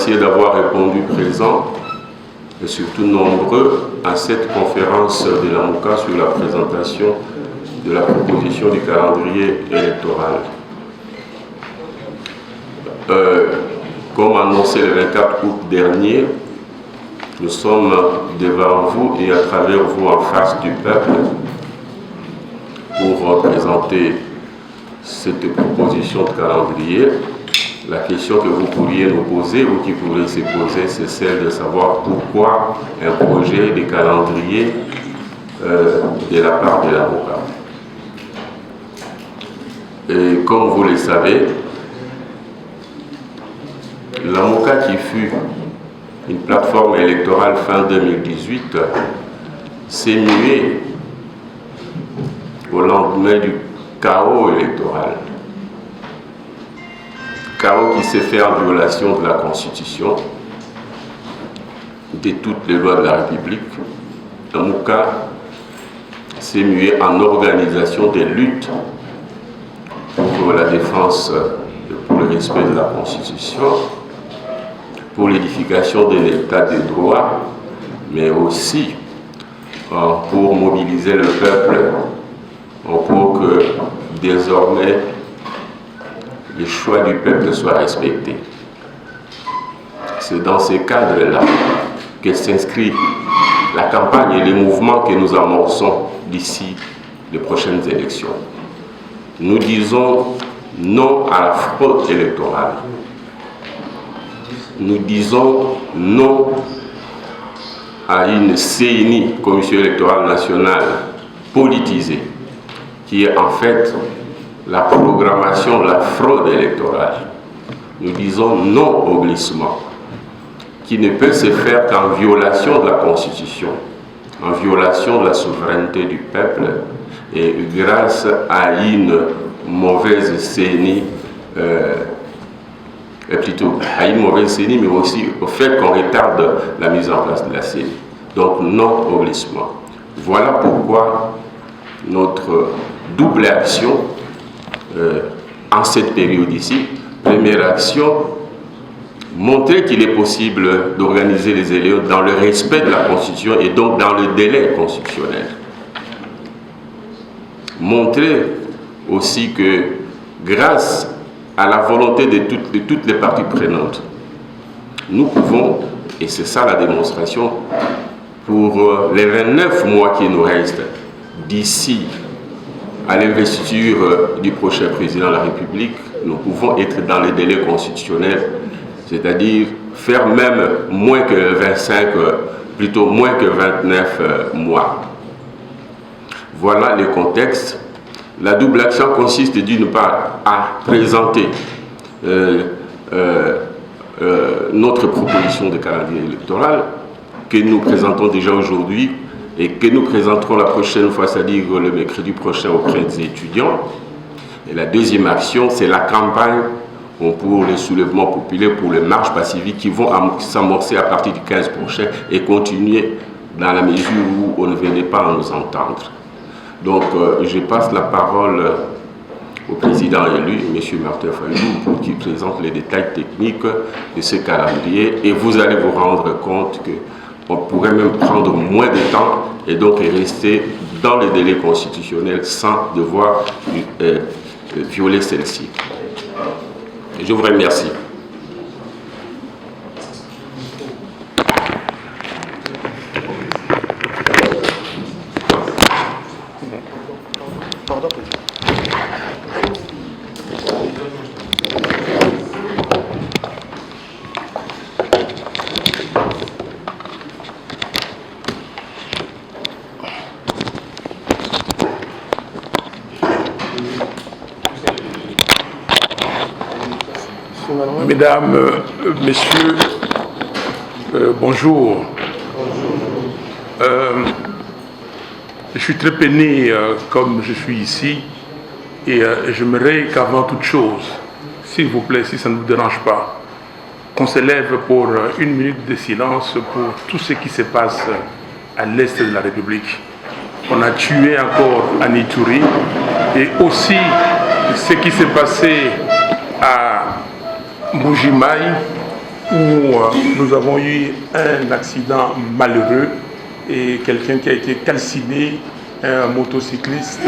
remercier d'avoir répondu présent et surtout nombreux à cette conférence de la MOCA sur la présentation de la proposition du calendrier électoral. Comme annoncé le 24 août dernier, nous sommes devant vous et à travers vous en face du peuple pour présenter cette proposition de calendrier. La question que vous pourriez nous poser ou qui pourrait se poser, c'est celle de savoir pourquoi un projet de calendrier de la part de la MOCA. Et comme vous le savez, la MOCA qui fut une plateforme électorale fin 2018 s'est muée au lendemain du chaos électoral. Chaos qui s'est fait en violation de la Constitution, de toutes les lois de la République. La MOCA s'est muée en organisation des luttes pour la défense, pour le respect de la Constitution, pour l'édification de l'état de droit, mais aussi pour mobiliser le peuple, pour que désormais les choix du peuple soient respectés. C'est dans ces cadres-là que s'inscrit la campagne et les mouvements que nous amorçons d'ici les prochaines élections. Nous disons non à la fraude électorale. Nous disons non à une CENI, Commission électorale nationale, politisée, qui est en fait la programmation de la fraude électorale. Nous disons non au glissement, qui ne peut se faire qu'en violation de la Constitution, en violation de la souveraineté du peuple, et grâce à une mauvaise CENI, plutôt à une mauvaise CENI, mais aussi au fait qu'on retarde la mise en place de la CENI. Donc non au glissement. Voilà pourquoi notre double action en cette période ici. Première action, montrer qu'il est possible d'organiser les élections dans le respect de la Constitution et donc dans le délai constitutionnel. Montrer aussi que grâce à la volonté de toutes les parties prenantes, nous pouvons, et c'est ça la démonstration, pour les 29 mois qui nous restent d'ici à l'investiture du prochain président de la République, nous pouvons être dans les délais constitutionnels, c'est-à-dire faire même moins que 25, plutôt moins que 29 mois. Voilà le contexte. La double action consiste d'une part à présenter notre proposition de calendrier électoral que nous présentons déjà aujourd'hui et que nous présenterons la prochaine fois, c'est-à-dire le mercredi prochain auprès des étudiants. Et la deuxième action, c'est la campagne pour les soulèvements populaires, pour les marches pacifiques qui vont s'amorcer à partir du 15 prochain et continuer dans la mesure où on ne venait pas à nous entendre. Donc, je passe la parole au président élu, M. Martin Fayou, pour qu'il présente les détails techniques de ce calendrier. Et vous allez vous rendre compte qu'on pourrait même prendre moins de temps et donc rester dans les délais constitutionnels sans devoir violer celle-ci. Je vous remercie. Mesdames, Messieurs, bonjour. Je suis très peiné comme je suis ici et j'aimerais qu'avant toute chose, s'il vous plaît, si ça ne vous dérange pas, qu'on s'élève pour une minute de silence pour tout ce qui se passe à l'est de la République. On a tué encore à Ituri et aussi ce qui s'est passé à Mbujimaï où nous avons eu un accident malheureux et quelqu'un qui a été calciné, un motocycliste,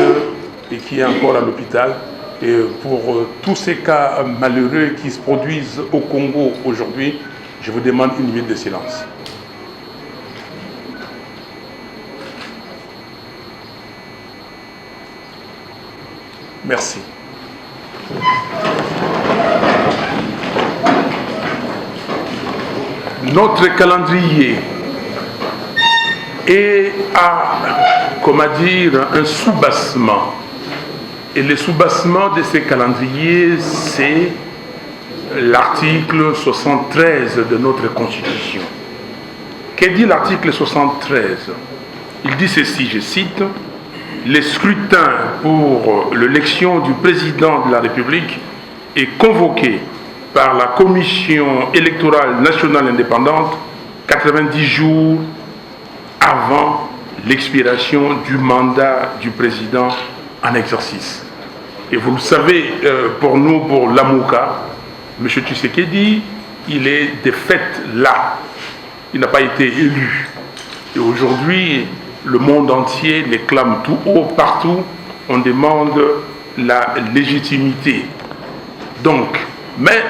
et qui est encore à l'hôpital. Et pour tous ces cas malheureux qui se produisent au Congo aujourd'hui, je vous demande une minute de silence. Merci. Notre calendrier est un sous-bassement. Et le sous-bassement de ces calendriers, c'est l'article 73 de notre Constitution. Que dit l'article 73? Il dit ceci, je cite: « Le scrutin pour l'élection du président de la République est convoqué par la Commission électorale nationale indépendante 90 jours avant l'expiration du mandat du président en exercice. » Et vous le savez, pour nous, pour l'Amouka, M. Tshisekedi, il est de fait là. Il n'a pas été élu. Et aujourd'hui, le monde entier les clame tout haut, partout. On demande la légitimité. Donc, mais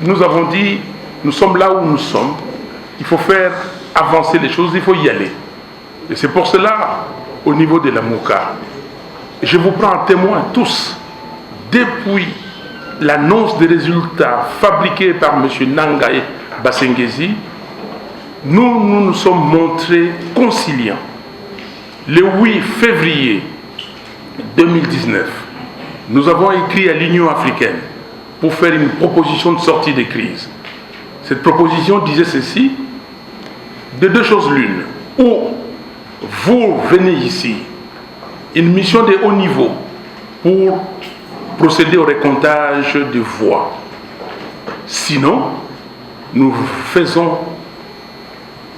nous avons dit, nous sommes là où nous sommes. Il faut faire avancer les choses, il faut y aller. Et c'est pour cela, au niveau de l'Amouka, je vous prends en témoin tous, depuis l'annonce des résultats fabriqués par M. Nangaye Bassengezi, nous sommes montrés conciliants. Le 8 février 2019, nous avons écrit à l'Union africaine pour faire une proposition de sortie des crises. Cette proposition disait ceci: de deux choses l'une, ou vous venez ici, une mission de haut niveau pour procéder au récomptage des voix. Sinon, nous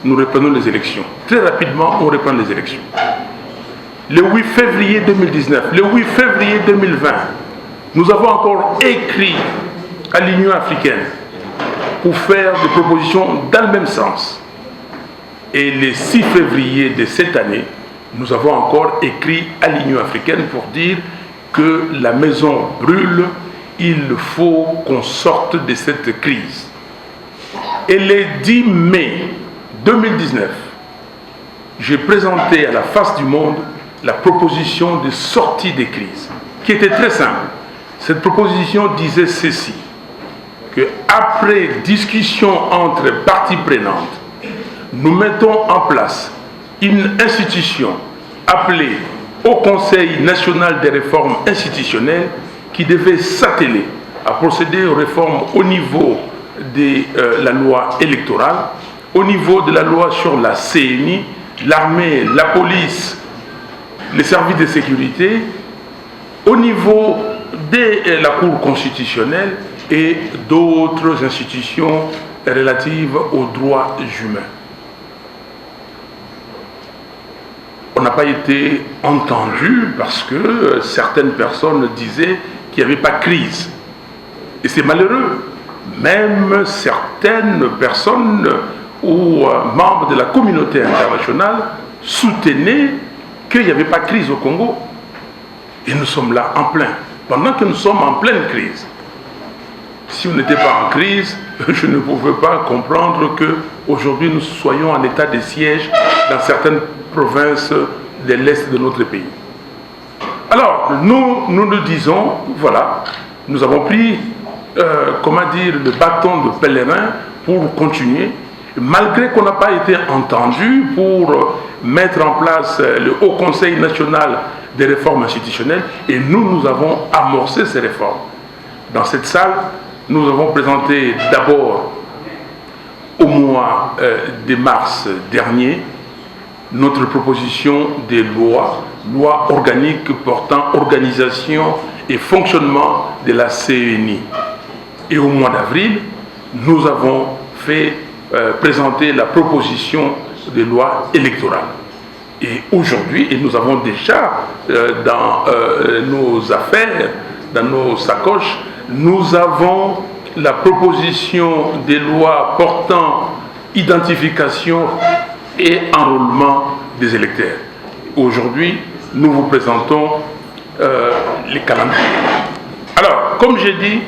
reprenons les élections. Très rapidement, on reprend les élections. Le 8 février 2019, le 8 février 2020, nous avons encore écrit à l'Union africaine pour faire des propositions dans le même sens. Et le 6 février de cette année, nous avons encore écrit à l'Union africaine pour dire que la maison brûle, il faut qu'on sorte de cette crise. Et le 10 mai 2019, j'ai présenté à la face du monde la proposition de sortie des crises, qui était très simple. Cette proposition disait ceci, que après discussion entre parties prenantes, nous mettons en place une institution appelée Haut Conseil national des réformes institutionnelles qui devait s'atteler à procéder aux réformes au niveau de la loi électorale, au niveau de la loi sur la CNI, l'armée, la police, les services de sécurité, au niveau de la Cour constitutionnelle et d'autres institutions relatives aux droits humains. On n'a pas été entendu parce que certaines personnes disaient qu'il n'y avait pas de crise. Et c'est malheureux. Même certaines personnes ou membres de la communauté internationale soutenaient qu'il n'y avait pas de crise au Congo. Et nous sommes là en plein. Pendant que nous sommes en pleine crise. Si on n'était pas en crise, je ne pouvais pas comprendre qu'aujourd'hui nous soyons en état de siège dans certaines provinces de l'Est de notre pays. Alors, nous le disons, voilà, nous avons pris, le bâton de pèlerin pour continuer, malgré qu'on n'a pas été entendu pour mettre en place le Haut Conseil national des réformes institutionnelles, et nous avons amorcé ces réformes. Dans cette salle, nous avons présenté d'abord, au mois de mars dernier, notre proposition de loi organique portant organisation et fonctionnement de la CNI. Et au mois d'avril, nous avons présenter la proposition de loi électorale. Et aujourd'hui, et nous avons déjà dans nos affaires, dans nos sacoches, nous avons la proposition des lois portant identification et enrôlement des électeurs. Aujourd'hui, nous vous présentons les calendriers. Alors, comme j'ai dit,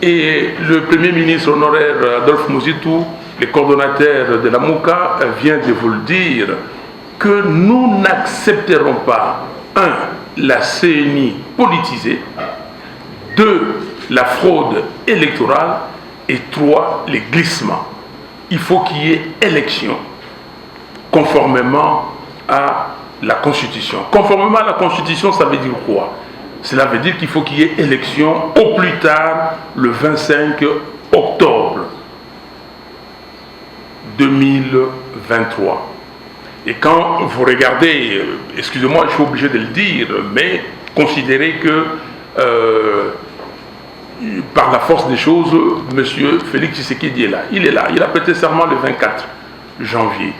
et le Premier ministre honoraire Adolphe Mouzitou, le coordonnateur de la MOUCA, vient de vous le dire, que nous n'accepterons pas, 1, la CENI politisée, 2, la fraude électorale, et 3, les glissements. Il faut qu'il y ait élection, conformément à la Constitution. Conformément à la Constitution, ça veut dire quoi? Cela veut dire qu'il faut qu'il y ait élection au plus tard le 25 octobre 2023. Et quand vous regardez, excusez-moi, je suis obligé de le dire, mais considérez que par la force des choses, M. Félix Tshisekedi est là. Il est là. Il a prêté serment le 24 janvier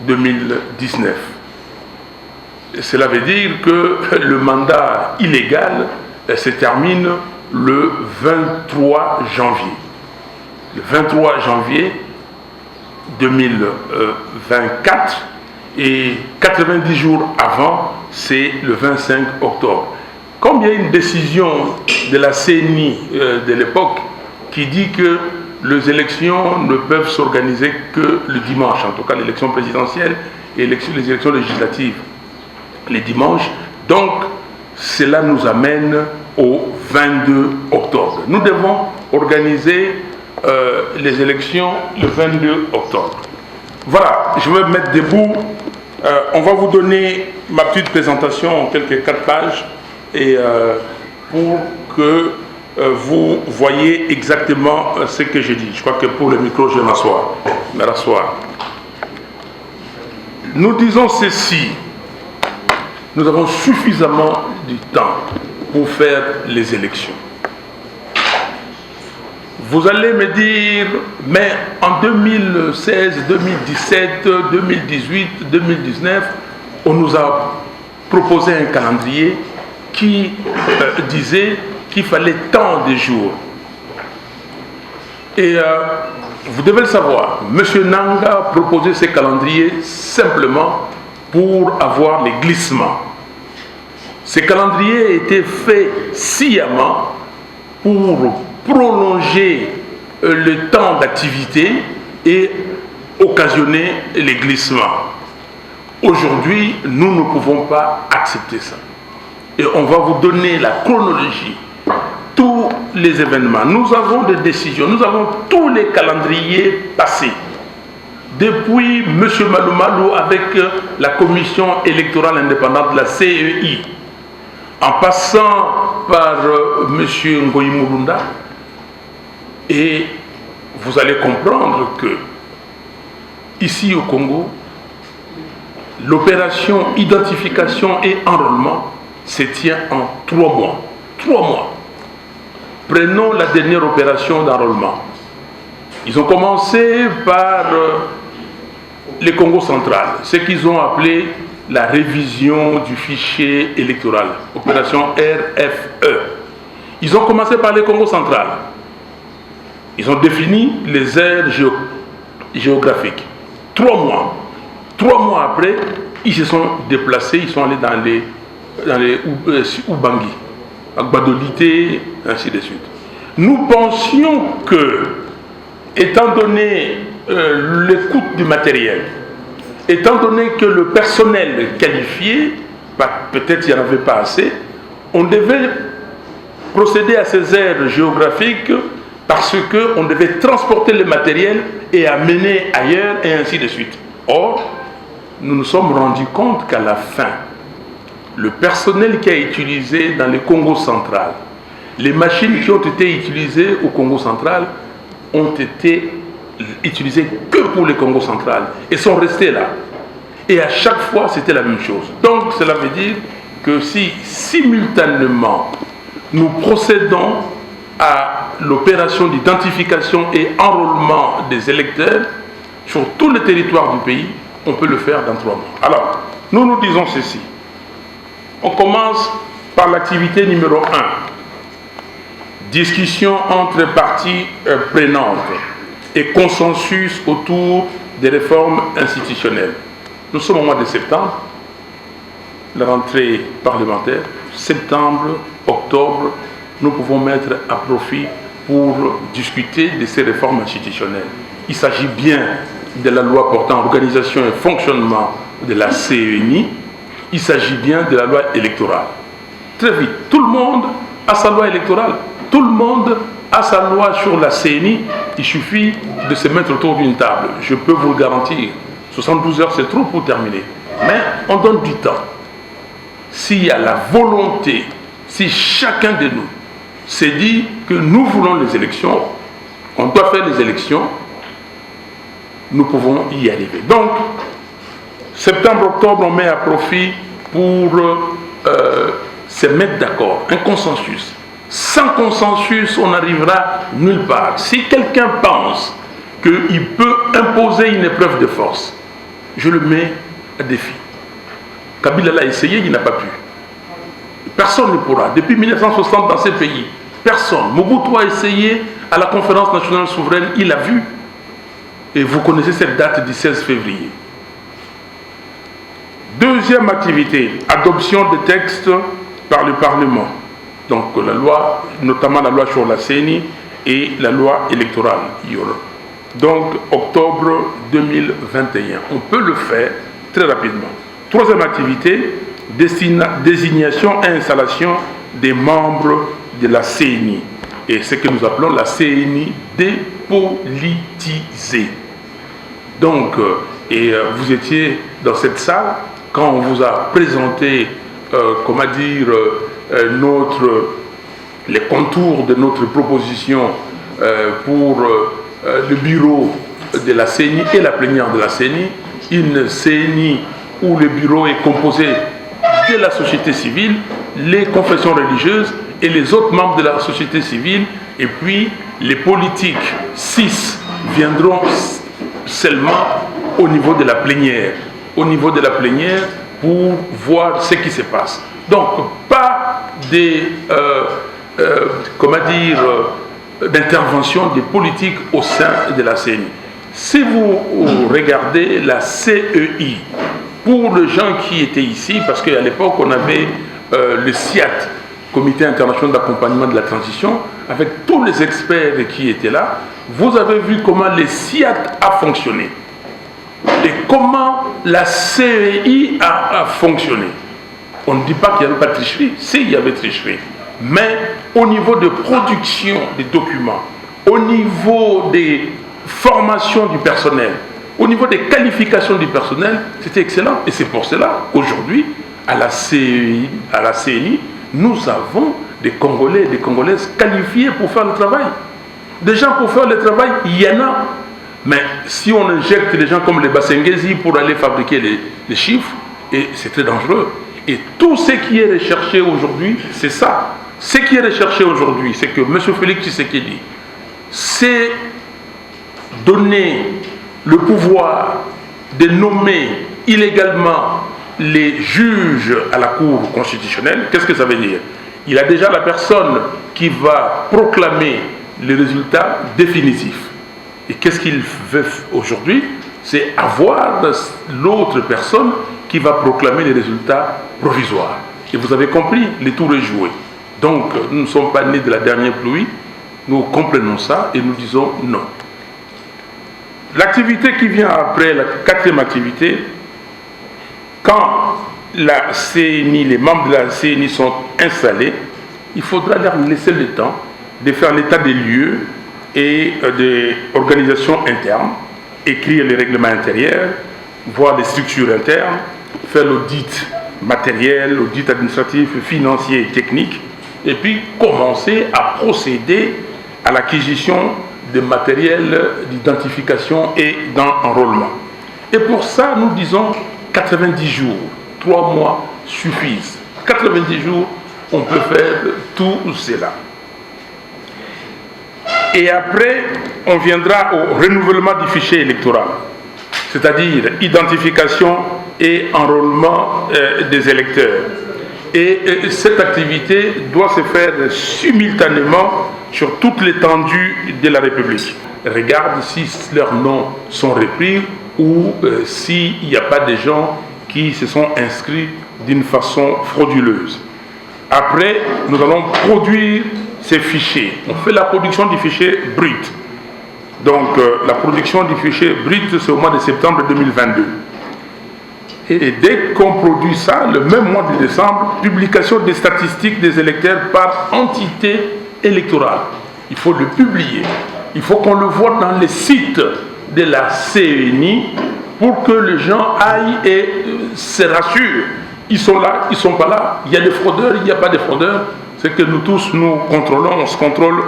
2019. Cela veut dire que le mandat illégal se termine le 23 janvier. Le 23 janvier 2024 et 90 jours avant, c'est le 25 octobre. Comme il y a une décision de la CENI de l'époque qui dit que les élections ne peuvent s'organiser que le dimanche, en tout cas l'élection présidentielle et les élections législatives les dimanches. Donc, cela nous amène au 22 octobre. Nous devons organiser les élections le 22 octobre. Voilà, je vais me mettre debout. On va vous donner ma petite présentation en quelques 4 pages et pour que vous voyez exactement ce que j'ai dit. Je crois que pour le micro, je vais m'asseoir. Nous disons ceci. Nous avons suffisamment de temps pour faire les élections. Vous allez me dire, mais en 2016, 2017, 2018, 2019, on nous a proposé un calendrier qui disait qu'il fallait tant de jours. Et vous devez le savoir, M. Nanga a proposé ce calendrier simplement pour avoir les glissements. Ce calendrier a été fait sciemment pour prolonger le temps d'activité et occasionner les glissements. Aujourd'hui, nous ne pouvons pas accepter ça. Et on va vous donner la chronologie, tous les événements. Nous avons des décisions, nous avons tous les calendriers passés. Depuis M. Malumalu avec la commission électorale indépendante de la CEI, en passant par M. Ngoï Mulunda, et vous allez comprendre que ici au Congo, l'opération identification et enrôlement se tient en 3 mois. 3 mois. Prenons la dernière opération d'enrôlement. Ils ont commencé par le Congo central, ce qu'ils ont appelé la révision du fichier électoral, opération RFE. Ils ont commencé par le Congo central. Ils ont défini les aires géographiques. 3 mois. 3 mois après, ils se sont déplacés, ils sont allés dans les Ubangi, à Gbadolité, ainsi de suite. Nous pensions que, étant donné le coût du matériel, étant donné que le personnel qualifié, peut-être il n'y en avait pas assez, on devait procéder à ces aires géographiques parce qu'on devait transporter le matériel et amener ailleurs et ainsi de suite. Or, nous nous sommes rendus compte qu'à la fin, le personnel qui a utilisé dans le Congo central, les machines qui ont été utilisées au Congo central ont été utilisées que pour le Congo central et sont restés là. Et à chaque fois, c'était la même chose. Donc, cela veut dire que si simultanément nous procédons à l'opération d'identification et enrôlement des électeurs sur tout le territoire du pays, on peut le faire dans 3 mois. Alors, nous disons ceci. On commence par l'activité numéro 1. discussion entre parties prenantes et consensus autour des réformes institutionnelles. Nous sommes au mois de septembre, la rentrée parlementaire, septembre, octobre, nous pouvons mettre à profit pour discuter de ces réformes institutionnelles. Il s'agit bien de la loi portant organisation et fonctionnement de la CENI, il s'agit bien de la loi électorale. Très vite, tout le monde a sa loi électorale, tout le monde a sa loi sur la CENI, il suffit de se mettre autour d'une table. Je peux vous le garantir, 72 heures c'est trop pour terminer. Mais on donne du temps. S'il y a la volonté, si chacun de nous s'est dit que nous voulons les élections, on doit faire les élections, nous pouvons y arriver. Donc, septembre-octobre, on met à profit pour se mettre d'accord, un consensus. Sans consensus, on n'arrivera nulle part. Si quelqu'un pense qu'il peut imposer une épreuve de force, je le mets à défi. Kabila l'a essayé, il n'a pas pu. Personne ne pourra. Depuis 1960 dans ces pays, personne. Mobutu a essayé à la conférence nationale souveraine, il a vu. Et vous connaissez cette date du 16 février. Deuxième activité, adoption de textes par le Parlement. Donc la loi, notamment la loi sur la CENI et la loi électorale. Donc octobre 2021. On peut le faire très rapidement. Troisième activité, désignation et installation des membres de la CENI. Et ce que nous appelons la CENI dépolitisée. Donc, vous étiez dans cette salle quand on vous a présenté, les contours de notre proposition pour le bureau de la CENI et la plénière de la CENI, une CENI où le bureau est composé de la société civile, les confessions religieuses et les autres membres de la société civile, et puis les politiques 6 viendront seulement au niveau de la plénière. Au niveau de la plénière pour voir ce qui se passe. Donc, pas d'intervention des politiques au sein de la CENI. Si vous regardez la CEI, pour les gens qui étaient ici, parce qu'à l'époque on avait le CIAT, Comité international d'accompagnement de la transition, avec tous les experts qui étaient là, vous avez vu comment le CIAT a fonctionné et comment la CEI a fonctionné. On ne dit pas qu'il n'y avait pas de tricherie, si, il y avait tricherie, mais au niveau de production des documents, au niveau des formations du personnel, au niveau des qualifications du personnel, c'était excellent. Et c'est pour cela qu'aujourd'hui, à la CEI, nous avons des Congolais et des Congolaises qualifiés pour faire le travail. Des gens pour faire le travail, il y en a. Mais si on injecte des gens comme les Bassengezi pour aller fabriquer les chiffres, et c'est très dangereux. Et tout ce qui est recherché aujourd'hui, c'est ça. Ce qui est recherché aujourd'hui, c'est que M. Félix Tshisekedi, c'est donner le pouvoir de nommer illégalement les juges à la Cour constitutionnelle. Qu'est-ce que ça veut dire? Il a déjà la personne qui va proclamer les résultats définitifs. Et qu'est-ce qu'il veut aujourd'hui? C'est avoir l'autre personne qui va proclamer les résultats provisoires. Et vous avez compris, le tour est joué. Donc, nous ne sommes pas nés de la dernière pluie, nous comprenons ça et nous disons non. L'activité qui vient après, la quatrième activité, quand la CENI, les membres de la CENI sont installés, il faudra leur laisser le temps de faire l'état des lieux et des organisations internes, écrire les règlements intérieurs, voir les structures internes, faire l'audit matériel, l'audit administratif, financier et technique, et puis commencer à procéder à l'acquisition de matériel d'identification et d'enrôlement. Et pour ça, nous disons 90 jours, 3 mois suffisent. 90 jours, on peut faire tout cela. Et après, on viendra au renouvellement du fichier électoral, c'est-à-dire identification et enrôlement des électeurs. Et cette activité doit se faire simultanément sur toute l'étendue de la République. Regarde si leurs noms sont repris ou s'il n'y a pas des gens qui se sont inscrits d'une façon frauduleuse. Après, nous allons produire ces fichiers. On fait la production du fichier brut. Donc, la production du fichier brut, c'est au mois de septembre 2022. Et dès qu'on produit ça, le même mois de décembre, publication des statistiques des électeurs par entité électorale. Il faut le publier. Il faut qu'on le voit dans les sites de la CENI pour que les gens aillent et se rassurent. Ils sont là, ils ne sont pas là. Il y a des fraudeurs, il n'y a pas de fraudeurs. C'est que nous tous, nous contrôlons, on se contrôle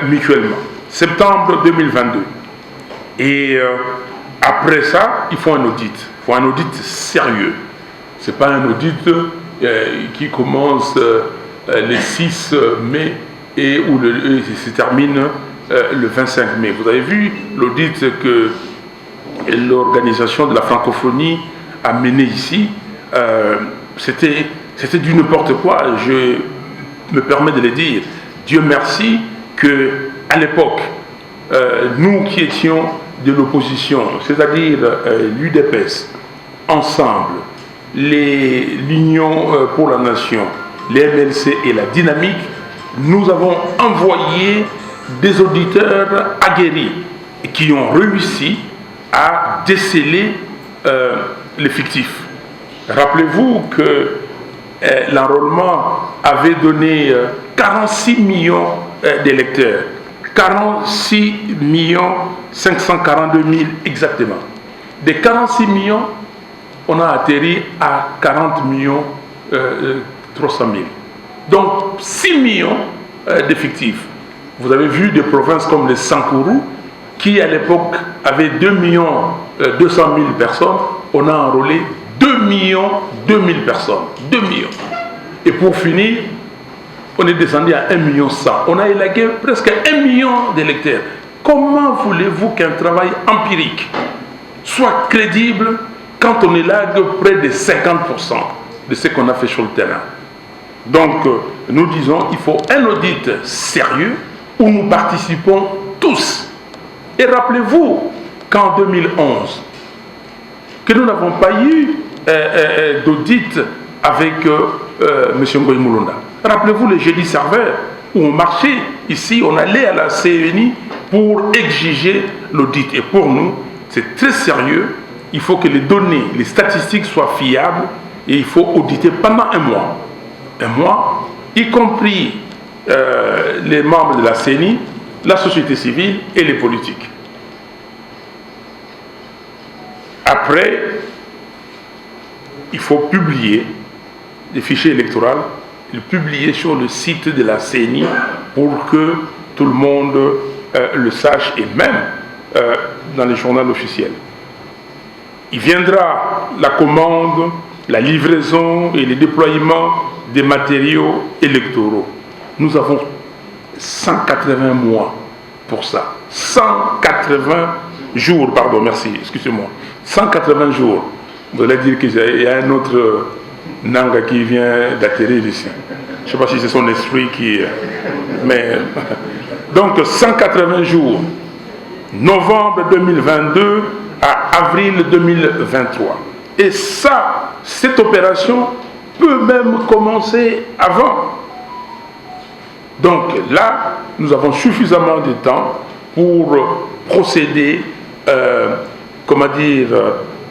mutuellement. Septembre 2022. Et après ça, il faut un audit. Il faut un audit sérieux. Ce n'est pas un audit qui commence le 6 mai et où se termine le 25 mai. Vous avez vu l'audit que l'organisation de la francophonie a mené ici. C'était du n'importe quoi. Je me permets de le dire. Dieu merci que à l'époque, nous qui étions de l'opposition, c'est-à-dire l'UDPS, ensemble, l'Union pour la Nation, les MLC et la Dynamique, nous avons envoyé des auditeurs aguerris qui ont réussi à déceler les fictifs. Rappelez-vous que l'enrôlement avait donné 46 millions d'électeurs. 46 542 000 exactement. Des 46 millions, on a atterri à 40 300 000. Donc 6 millions d'effectifs. Vous avez vu des provinces comme le Sankourou, qui à l'époque avait 2 200 000 personnes, on a enrôlé 2 200 000 personnes. 2 millions. Et pour finir, on est descendu à 1 100 000. On a élagué presque 1 million d'électeurs. Comment voulez-vous qu'un travail empirique soit crédible quand on élague près de 50% de ce qu'on a fait sur le terrain? Donc, nous disons qu'il faut un audit sérieux où nous participons tous. Et rappelez-vous qu'en 2011, que nous n'avons pas eu d'audit avec M. Ngoï Moulonda. Rappelez-vous les jeudis serveurs où on marchait ici, on allait à la CENI pour exiger l'audit. Et pour nous, c'est très sérieux. Il faut que les données, les statistiques soient fiables et il faut auditer pendant un mois. Un mois, y compris les membres de la CENI, la société civile et les politiques. Après, il faut publier les fichiers électoraux, le publier sur le site de la CENI pour que tout le monde le sache et même dans les journaux officiels. Il viendra la commande, la livraison et le déploiement des matériaux électoraux. Nous avons 180 mois pour ça. 180 jours, pardon, merci, excusez-moi. 180 jours. Vous allez dire qu'il y a un autre Nanga qui vient d'atterrir ici. Je ne sais pas si c'est son esprit qui... Mais... Donc 180 jours. Novembre 2022 à avril 2023. Et ça, cette opération peut même commencer avant. Donc là, nous avons suffisamment de temps pour procéder,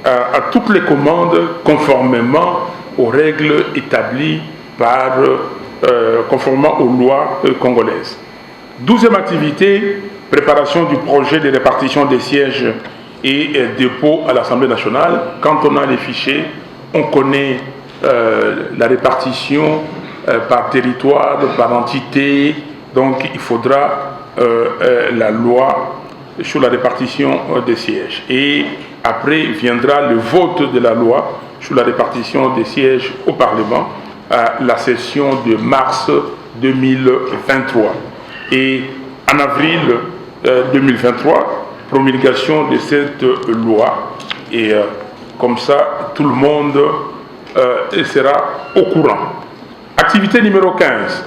à toutes les commandes conformément aux règles établies conformément aux lois congolaises. 12e activité, préparation du projet de répartition des sièges et dépôt à l'Assemblée nationale. Quand on a les fichiers, on connaît la répartition par territoire, par entité. Donc il faudra la loi sur la répartition des sièges. Et après viendra le vote de la loi sur la répartition des sièges au Parlement à la session de mars 2023. Et en avril 2023, promulgation de cette loi. Et comme ça, tout le monde sera au courant. Activité numéro 15.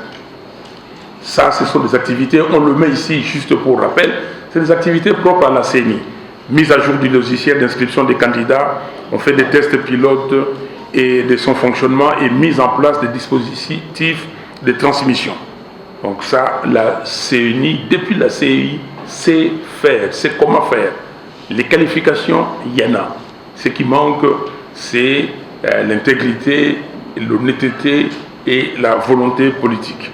Ça, ce sont des activités, on le met ici juste pour rappel, c'est des activités propres à la CENI. Mise à jour du logiciel d'inscription des candidats, on fait des tests pilotes et de son fonctionnement et mise en place des dispositifs de transmission. Donc ça, la CENI, depuis la CEI, sait faire, sait comment faire. Les qualifications, il y en a. Ce qui manque, c'est l'intégrité, l'honnêteté et la volonté politique.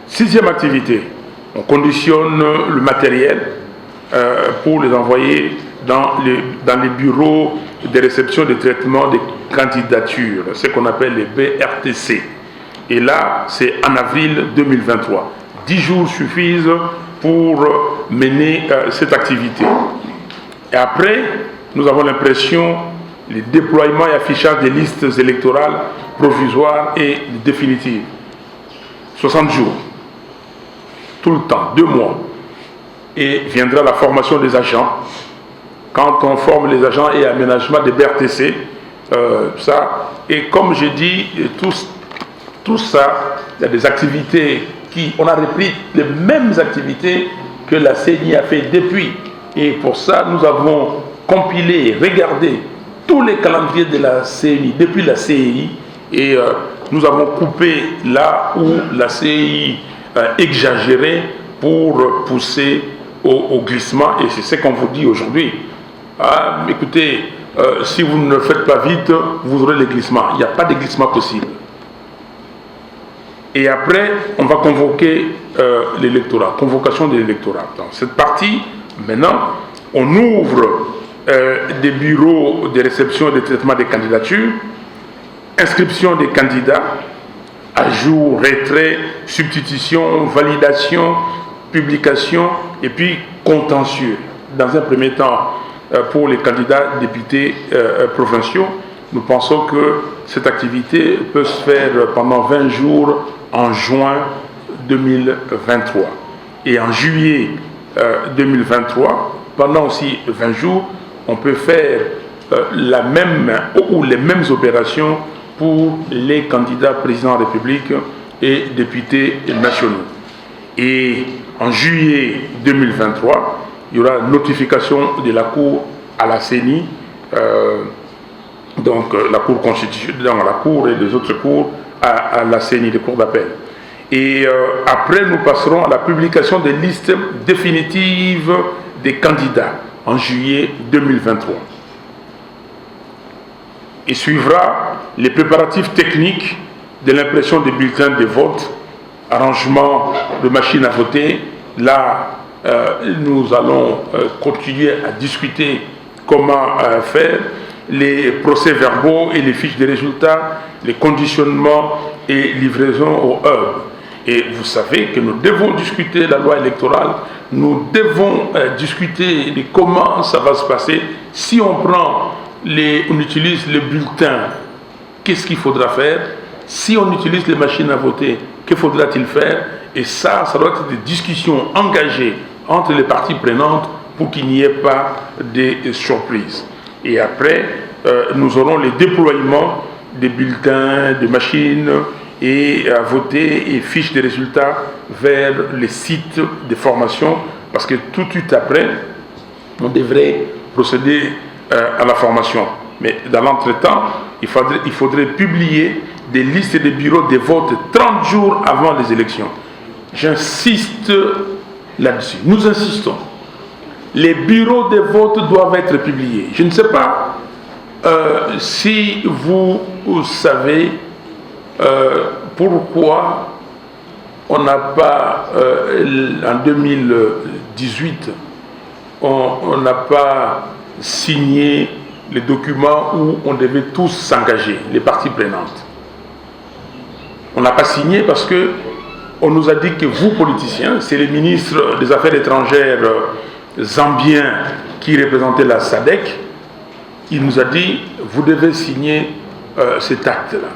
Sixième activité, on conditionne le matériel pour les envoyer dans les bureaux de réception de traitement des candidatures, ce qu'on appelle les BRTC. Et là, c'est en avril 2023. 10 jours suffisent pour mener cette activité. Et après, nous avons l'impression, le déploiement et affichage des listes électorales provisoires et définitives. 60 jours. Tout le temps, 2 mois. Et viendra la formation des agents. Quand on forme les agents et aménagement des BRTC, ça, et comme je dis, tout ça, il y a des activités on a repris les mêmes activités que la CENI a fait depuis. Et pour ça, nous avons compilé, regardé tous les calendriers de la CENI depuis la CEI et nous avons coupé là où la CEI exagérait pour pousser au glissement. Et c'est ce qu'on vous dit aujourd'hui. Ah, écoutez, si vous ne le faites pas vite, vous aurez le glissement. Il n'y a pas de glissement possible. Et après, on va convoquer l'électorat, convocation de l'électorat. Dans cette partie, maintenant, on ouvre des bureaux de réception et de traitement des candidatures, inscription des candidats, ajout, retrait, substitution, validation, publication et puis contentieux. Dans un premier temps, pour les candidats députés provinciaux, nous pensons que cette activité peut se faire pendant 20 jours en juin 2023. Et en juillet 2023, pendant aussi 20 jours, on peut faire la même ou les mêmes opérations pour les candidats présidents de la République et députés nationaux. Et en juillet 2023, il y aura notification de la Cour à la CENI, donc la Cour constitutionnelle, dans la Cour et les autres cours à la CENI, les cours d'appel. Et après, nous passerons à la publication des listes définitives des candidats en juillet 2023. Et suivra les préparatifs techniques de l'impression des bulletins de vote, arrangement de machines à voter. Là, nous allons continuer à discuter comment faire les procès-verbaux et les fiches de résultats, les conditionnements et livraison au hub. Et vous savez que nous devons discuter la loi électorale, nous devons discuter de comment ça va se passer. Si on on utilise les bulletins, qu'est-ce qu'il faudra faire? Si on utilise les machines à voter, que faudra-t-il faire? Et ça doit être des discussions engagées entre les parties prenantes pour qu'il n'y ait pas de surprises. Et après, nous aurons les déploiements des bulletins, des machines et à voter et fiches de résultats vers les sites de formation, parce que tout de suite après, on devrait procéder à la formation. Mais dans l'entretemps, il faudrait publier des listes de bureaux de vote 30 jours avant les élections. J'insiste là-dessus. Nous insistons. Les bureaux de vote doivent être publiés. Je ne sais pas si vous savez pourquoi on n'a pas, en 2018, on n'a pas signé les documents où on devait tous s'engager, les parties prenantes. On n'a pas signé parce que on nous a dit que vous, politiciens, c'est le ministre des Affaires étrangères zambien qui représentait la SADC. Il nous a dit, vous devez signer cet acte-là.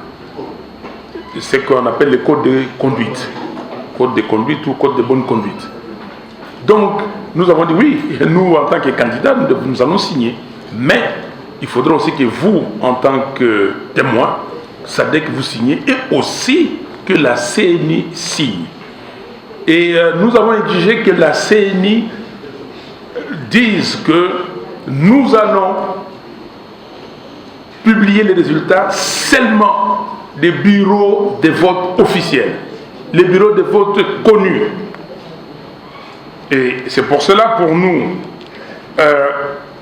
C'est ce qu'on appelle le code de conduite. Code de conduite ou code de bonne conduite. Donc, nous avons dit, oui, nous, en tant que candidats, nous allons signer. Mais, il faudra aussi que vous, en tant que témoin, SADC, vous signez, et aussi que la CENI signe. Et nous avons exigé que la CENI dise que nous allons publier les résultats seulement des bureaux de vote officiels, les bureaux de vote connus. Et c'est pour cela, pour nous,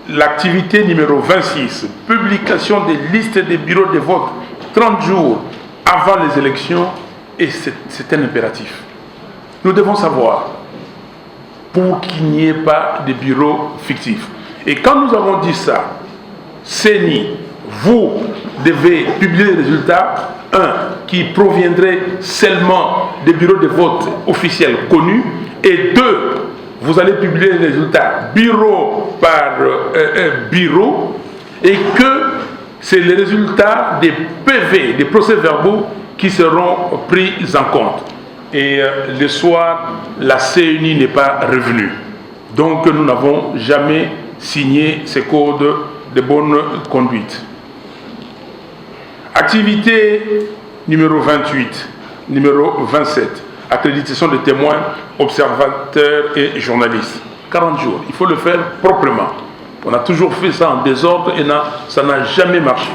l'activité numéro 26, publication des listes des bureaux de vote 30 jours avant les élections, et c'est un impératif. Nous devons savoir, pour qu'il n'y ait pas de bureaux fictifs. Et quand nous avons dit ça, CENI, vous devez publier les résultats, qui proviendraient seulement des bureaux de vote officiels connus, et 2, vous allez publier les résultats bureau par bureau, et que c'est les résultats des PV, des procès-verbaux, qui seront pris en compte. Et le soir, la CENI n'est pas revenue. Donc nous n'avons jamais signé ces codes de bonne conduite. Activité numéro 28, numéro 27, accréditation de témoins, observateurs et journalistes. 40 jours, il faut le faire proprement. On a toujours fait ça en désordre et ça n'a jamais marché.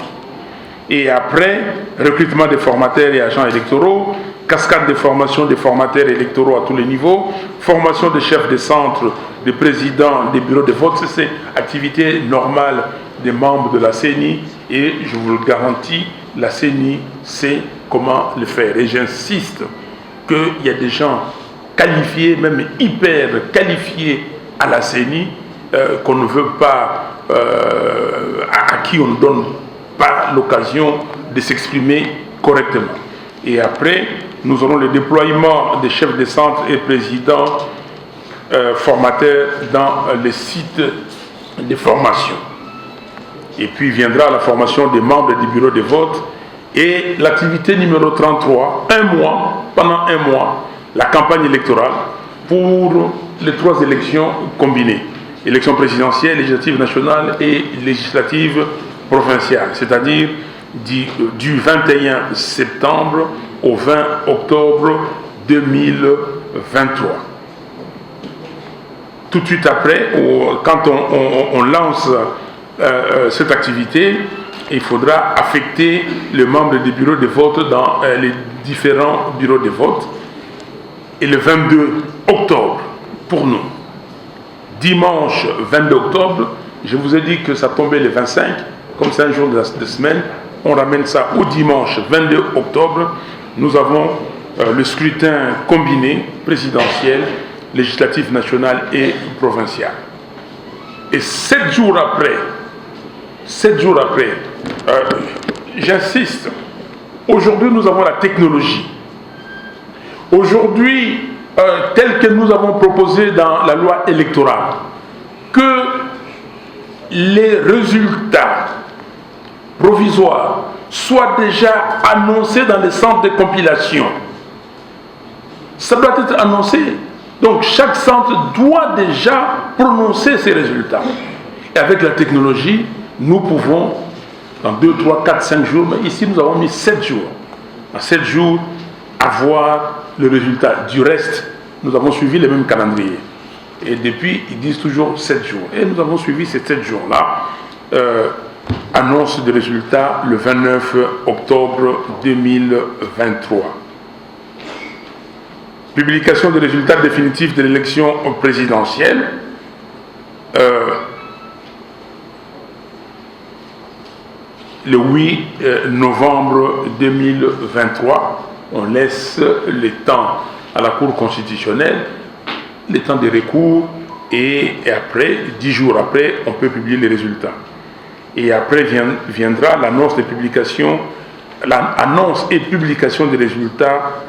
Et après, recrutement des formateurs et agents électoraux, cascade de formation des formateurs électoraux à tous les niveaux, formation des chefs de centre, des présidents des bureaux de vote, c'est activité normale des membres de la CENI, et je vous le garantis, la CENI sait comment le faire. Et j'insiste qu'il y a des gens qualifiés, même hyper qualifiés à la CENI, qu'on ne veut pas, à qui on ne donne pas l'occasion de s'exprimer correctement. Et après, nous aurons le déploiement des chefs de centre et présidents formateurs dans les sites de formation. Et puis viendra la formation des membres du bureau de vote et l'activité numéro 33, pendant un mois, la campagne électorale pour les 3 élections combinées. Élections présidentielles, législatives nationales et législatives provinciales, c'est-à-dire du 21 septembre au 20 octobre 2023. Tout de suite après, quand on lance cette activité, il faudra affecter les membres des bureaux de vote dans les différents bureaux de vote. Et le 22 octobre, pour nous, dimanche 22 octobre, je vous ai dit que ça tombait le 25, comme c'est un jour de semaine, on ramène ça au dimanche 22 octobre. Nous avons le scrutin combiné, présidentiel, législatif national et provincial. Et 7 jours après, j'insiste, aujourd'hui nous avons la technologie. Aujourd'hui, tel que nous avons proposé dans la loi électorale, que les résultats provisoires soient déjà annoncés dans les centres de compilation. Ça doit être annoncé. Donc chaque centre doit déjà prononcer ses résultats. Et avec la technologie, nous pouvons, dans 2, 3, 4, 5 jours, mais ici nous avons mis 7 jours. En 7 jours, avoir le résultat. Du reste, nous avons suivi les mêmes calendriers. Et depuis, ils disent toujours 7 jours. Et nous avons suivi ces 7 jours-là. Annonce des résultats le 29 octobre 2023. Publication des résultats définitifs de l'élection présidentielle. Le 8 novembre 2023, on laisse le temps à la Cour constitutionnelle, le temps des recours, et après, 10 jours après, on peut publier les résultats. Et après viendra l'annonce de publication, l'annonce et publication des résultats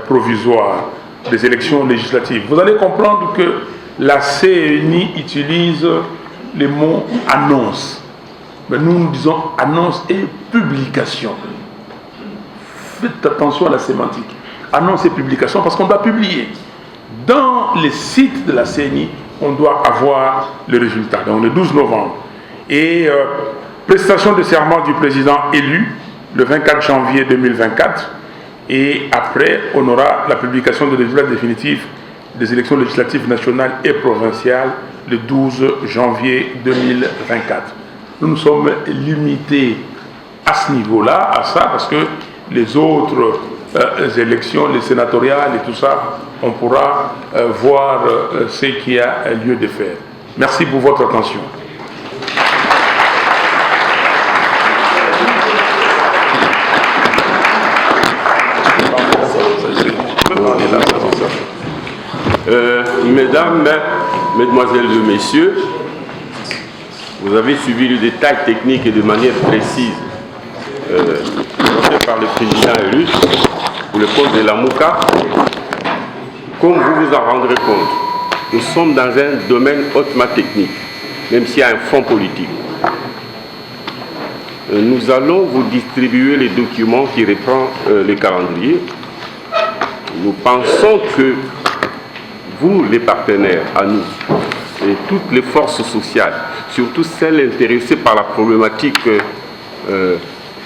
provisoires des élections législatives. Vous allez comprendre que la CENI utilise le mot annonce. Mais nous disons annonce et publication. Faites attention à la sémantique. Annonce et publication parce qu'on doit publier. Dans les sites de la CENI, on doit avoir le résultat. Donc le 12 novembre. Et prestation de serment du président élu le 24 janvier 2024. Et après, on aura la publication des résultats définitifs des élections législatives nationales et provinciales le 12 janvier 2024. Nous nous sommes limités à ce niveau-là, à ça, parce que les autres élections, les sénatoriales et tout ça, on pourra voir ce qu'il y a lieu de faire. Merci pour votre attention. Mesdames, Mesdemoiselles et Messieurs, vous avez suivi le détail technique et de manière précise fait par le président élu pour le poste de la Mouka. Comme vous vous en rendrez compte, nous sommes dans un domaine hautement technique, même s'il y a un fond politique. Nous allons vous distribuer les documents qui reprennent le calendrier. Nous pensons que vous, les partenaires, à nous, et toutes les forces sociales, surtout celles intéressées par la problématique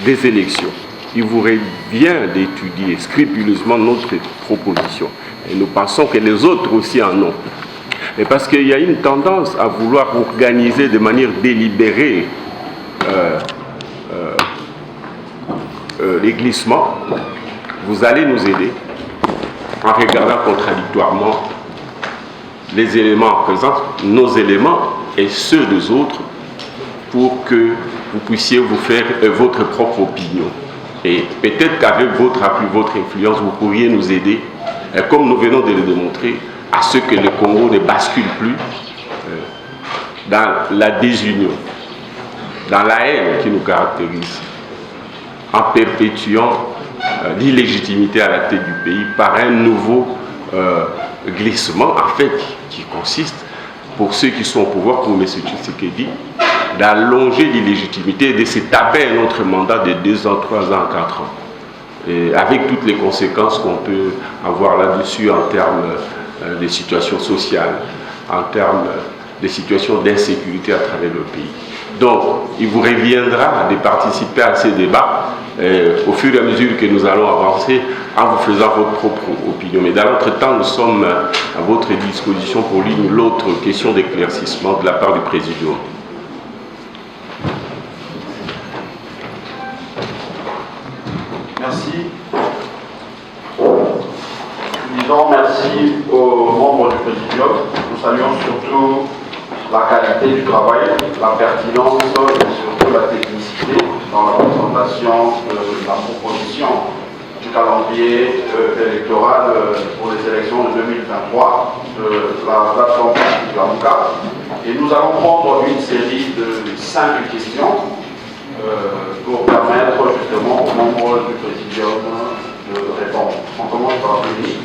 des élections, il vous revient d'étudier scrupuleusement notre proposition. Et nous pensons que les autres aussi en ont. Et parce qu'il y a une tendance à vouloir organiser de manière délibérée les glissements, vous allez nous aider en regardant contradictoirement les éléments présents, nos éléments et ceux des autres, pour que vous puissiez vous faire votre propre opinion. Et peut-être qu'avec votre appui, votre influence, vous pourriez nous aider, comme nous venons de le démontrer, à ce que le Congo ne bascule plus dans la désunion, dans la haine qui nous caractérise, en perpétuant l'illégitimité à la tête du pays par un nouveau glissement, en fait, qui consiste, pour ceux qui sont au pouvoir, pour M. Tshisekedi, d'allonger l'illégitimité et de se taper un autre mandat de 2 ans, 3 ans, 4 ans. Et avec toutes les conséquences qu'on peut avoir là-dessus en termes de situations sociales, en termes de situations d'insécurité à travers le pays. Donc, il vous reviendra de participer à ces débats au fur et à mesure que nous allons avancer en vous faisant votre propre opinion. Mais dans l'entretemps, nous sommes à votre disposition pour l'une ou l'autre question d'éclaircissement de la part du Présidium. Merci. Nous disons merci aux membres du Présidium. Nous saluons surtout la qualité du travail, la pertinence et surtout la technicité dans la présentation de la proposition du calendrier électoral pour les élections de 2023 de la plateforme de la Mouka. Et nous allons prendre une série de 5 questions pour permettre justement aux membres du Présidium de répondre. On commence par Denis.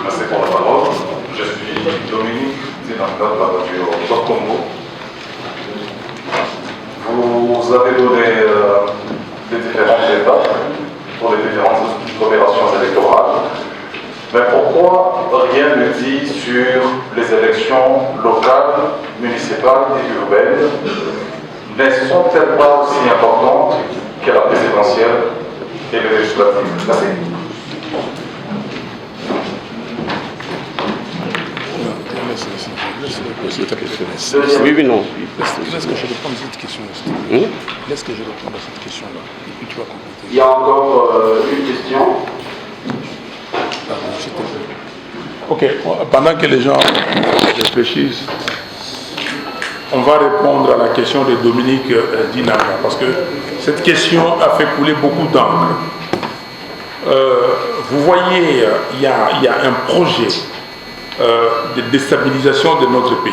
Merci pour la parole. Je suis Dominique Zinanga de la radio Top Congo. Vous avez donné les différentes étapes pour les différentes opérations électorales. Mais pourquoi rien ne dit sur les élections locales, municipales et urbaines? Ne sont-elles pas aussi importantes que la présidentielle et les législatives? Merci. Oui, oui, non. Laisse que je réponde à cette question. Laisse que je réponde à cette question-là. Et puis tu vas compléter. Il y a encore une question. Ok, pendant que les gens réfléchissent, on va répondre à la question de Dominique Dinaga, parce que cette question a fait couler beaucoup d'encre. Vous voyez, il y a un projet de déstabilisation de notre pays.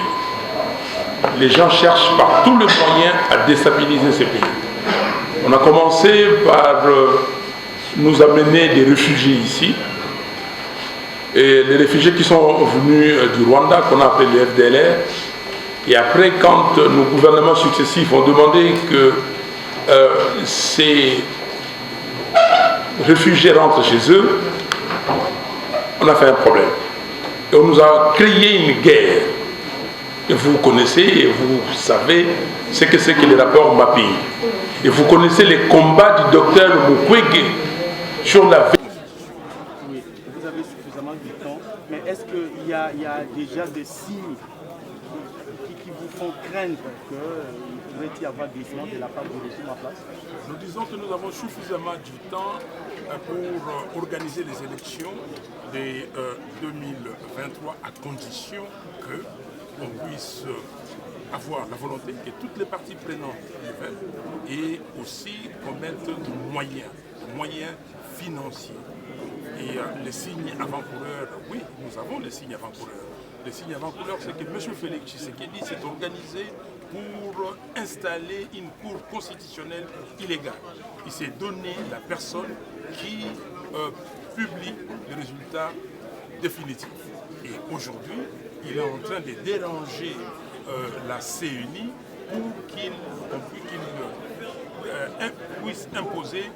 Les gens cherchent par tous les moyens à déstabiliser ce pays. On a commencé par nous amener des réfugiés ici. Et les réfugiés qui sont venus du Rwanda, qu'on a appelé les FDLR, et après, quand nos gouvernements successifs ont demandé que ces réfugiés rentrent chez eux, on a fait un problème. Et on nous a créé une guerre Et vous connaissez et vous savez ce que c'est que le rapport Mappy. Et vous connaissez les combats du docteur Mukwege sur la vie. Oui, vous avez suffisamment de temps, mais est-ce qu'il y a déjà des signes qui vous font craindre qu'il pourrait y avoir glissement de la part du régime en place? Nous disons que nous avons suffisamment du temps pour organiser les élections de 2023 à condition qu'on puisse avoir la volonté que toutes les parties prenantes le veulent et aussi qu'on mette des moyens financiers. Et les signes avant-coureurs, oui, nous avons les signes avant-coureurs. Les signes avant-coureurs, c'est que M. Félix Tshisekedi s'est organisé pour installer une cour constitutionnelle illégale. Il s'est donné la personne qui publie les résultats définitifs. Et aujourd'hui, il est en train de déranger la CENI pour qu'il puisse imposer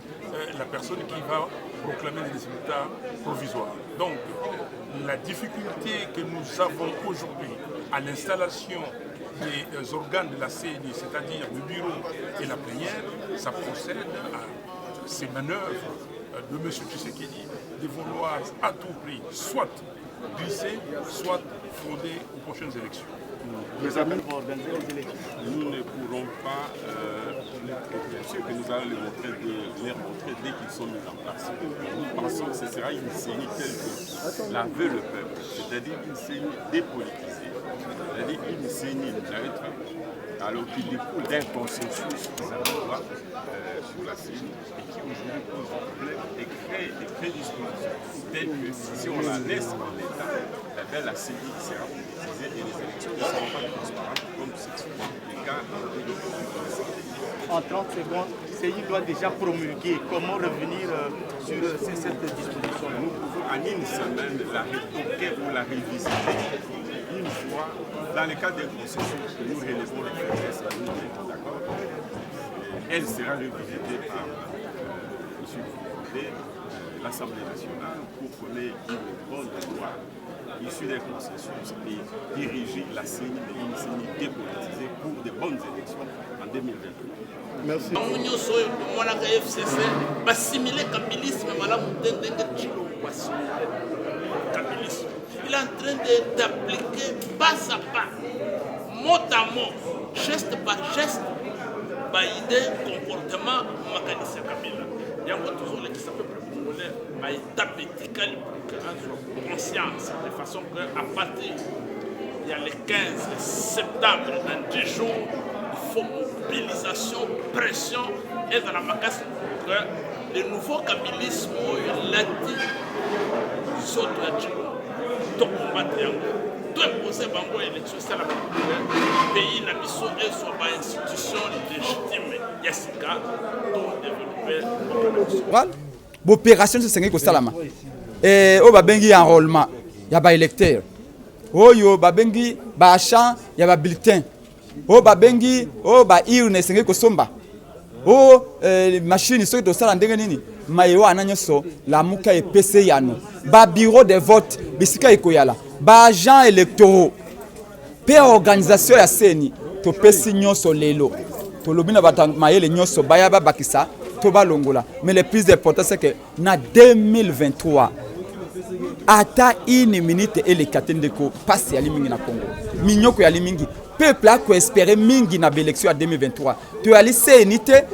la personne qui va proclamer les résultats provisoires. Donc, la difficulté que nous avons aujourd'hui à l'installation des organes de la CENI, c'est-à-dire le bureau et la plénière, ça procède à ces manœuvres de M. Tshisekedi de vouloir à tout prix soit glisser, soit frauder aux prochaines élections. Les amis vont organiser les élections. Nous ne pourrons pas, ce que nous allons les montrer dès qu'ils sont mis en place. Nous pensons que ce sera une CENI telle que la veut le peuple, c'est-à-dire une CENI dépolitisée, c'est-à-dire une CENI neutre, alors qui découle d'un consensus qui s'appellera sur la CENI et qui aujourd'hui pose problème et crée des prédispositions telles que si on la laisse en l'état, la CENI sera politisée et les élections ne seront pas transparentes comme c'est souvent le cas en 30 secondes, CENI doit déjà promulguer. Comment revenir sur cette disposition? Nous pouvons en une semaine la retoquer ou la révisiter une fois dans le cadre d'un processus que nous relevons les faiblesses à nous, d'accord. Elle sera revisitée par M. Foucault, l'Assemblée nationale, pour qu'on ait une bonne loi issue d'un consensus et diriger la CENI de une CENI dépolitisée pour de bonnes élections en 2023. Merci. Il est en train d'appliquer pas à pas, mot à mot, geste par geste, idée, comportement, Makanisi Kabila. Il y a toujours les qui s'appellent par étape éthicale pour conscience, de façon qu'à partir, il y a le 15 septembre, dans 10 jours, il faut mobilisation, pression, et dans la macasse pour que le nouveau kabilisme, il a dit, saute à Tchilo, tout combattre, tout imposer bango élection, c'est la pays n'a biso et soit pas institution légitime, Yassika, tout développer. L'opération c'est ce que salama. Et au babengi enrôlement, il y a ba électeur. Oyo babengi ba achat, il y a ba bulletin. O babengi o ba urne c'est que somba. O machine so to sala ndenge nini. Mayewa ananyoso la muka e PC yano. Ba bureau de vote bisika ekoyala. Ba agents électoraux. Pe organisation ya CENI to pesi nyoso lelo. To lobina batang mayele nyoso bayaba bakisa. Mais le plus important, c'est que en 2023, ata une minute et les katendeko passe à l'Imingi na Congo. Mignoko ya l'Imingi. Peuple a espéré mingi na l'élection à 2023. Tu as laissé unité,